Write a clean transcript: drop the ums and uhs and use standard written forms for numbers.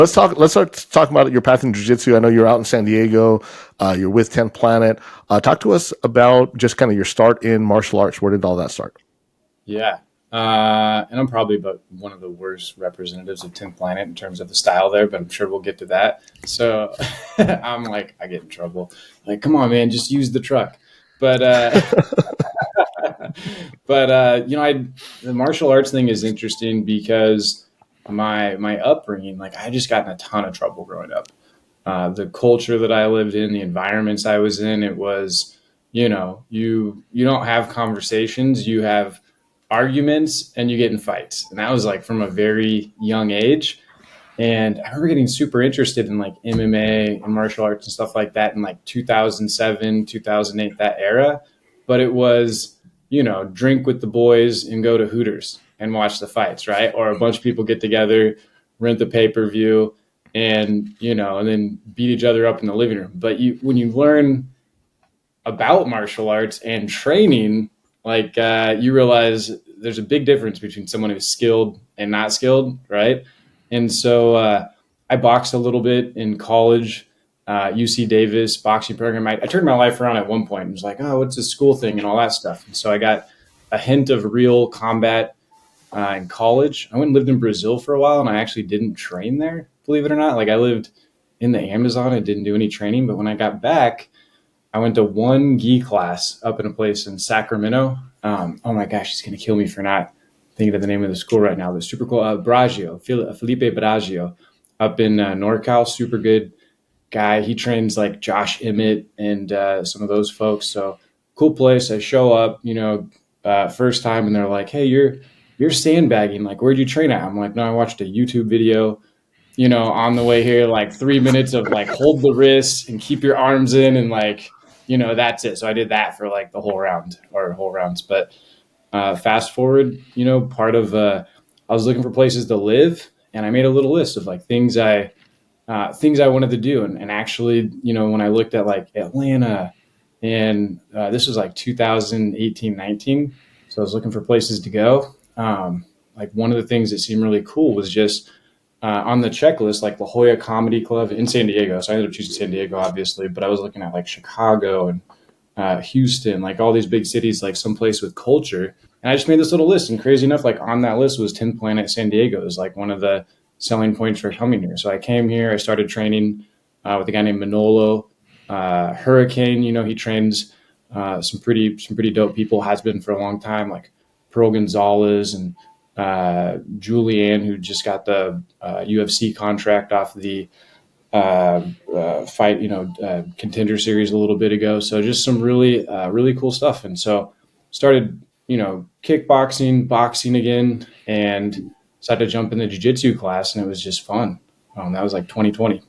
Let's start talking about your path in jiu-jitsu. I know you're out in San Diego. You're with 10th Planet. Talk to us about just kind of your start in martial arts. Where did all that start? Yeah. And I'm probably about one of the worst representatives of 10th Planet in terms of the style there, but I'm sure we'll get to that. So I'm like, I get in trouble. Like, come on, man, just use the truck. But, the martial arts thing is interesting because my upbringing, like I just got in a ton of trouble growing up. The culture that I lived in, the environments I was in, it was, you don't have conversations, you have arguments and you get in fights. And that was like from a very young age. And I remember getting super interested in like MMA and martial arts and stuff like that in like 2007, 2008, that era. But it was, drink with the boys and go to Hooters and watch the fights, right? Or a bunch of people get together, rent the pay-per-view and, and then beat each other up in the living room. But when you learn about martial arts and training, like you realize there's a big difference between someone who's skilled and not skilled, right? And so I boxed a little bit in college, UC Davis boxing program. I turned my life around at one point and was like, oh, what's this school thing and all that stuff. And so I got a hint of real combat in college. I went and lived in Brazil for a while, and I actually didn't train there, believe it or not. Like I lived in the Amazon. I didn't do any training. But when I got back, I went to one gi class up in a place in Sacramento. Oh my gosh, he's going to kill me for not thinking of the name of the school right now. But super cool. Bragio, Felipe Bragio up in NorCal. Super good guy. He trains like Josh Emmett and some of those folks. So cool place. I show up, first time, and they're like, hey, you're sandbagging. Like, where'd you train at? I'm like, no, I watched a YouTube video, on the way here, like 3 minutes of like, hold the wrists and keep your arms in and like, that's it. So I did that for like the whole round or whole rounds. But fast forward, part of, I was looking for places to live, and I made a little list of like things I wanted to do. And actually, when I looked at like Atlanta and this was like 2018, 19. So I was looking for places to go. Like one of the things that seemed really cool was just on the checklist, like La Jolla Comedy Club in San Diego. So I ended up choosing San Diego, obviously, but I was looking at like Chicago and Houston, like all these big cities, like someplace with culture. And I just made this little list. And crazy enough, like on that list was 10th Planet San Diego. It was like one of the selling points for coming here. So I came here, I started training with a guy named Manolo Hurricane. He trains some pretty dope people, has been for a long time, like Pearl Gonzalez and Julianne, who just got the UFC contract off the fight, contender series a little bit ago. So just some really cool stuff. And so started, kickboxing, boxing again, and decided to jump in the jiu-jitsu class, and it was just fun. That was like 2020.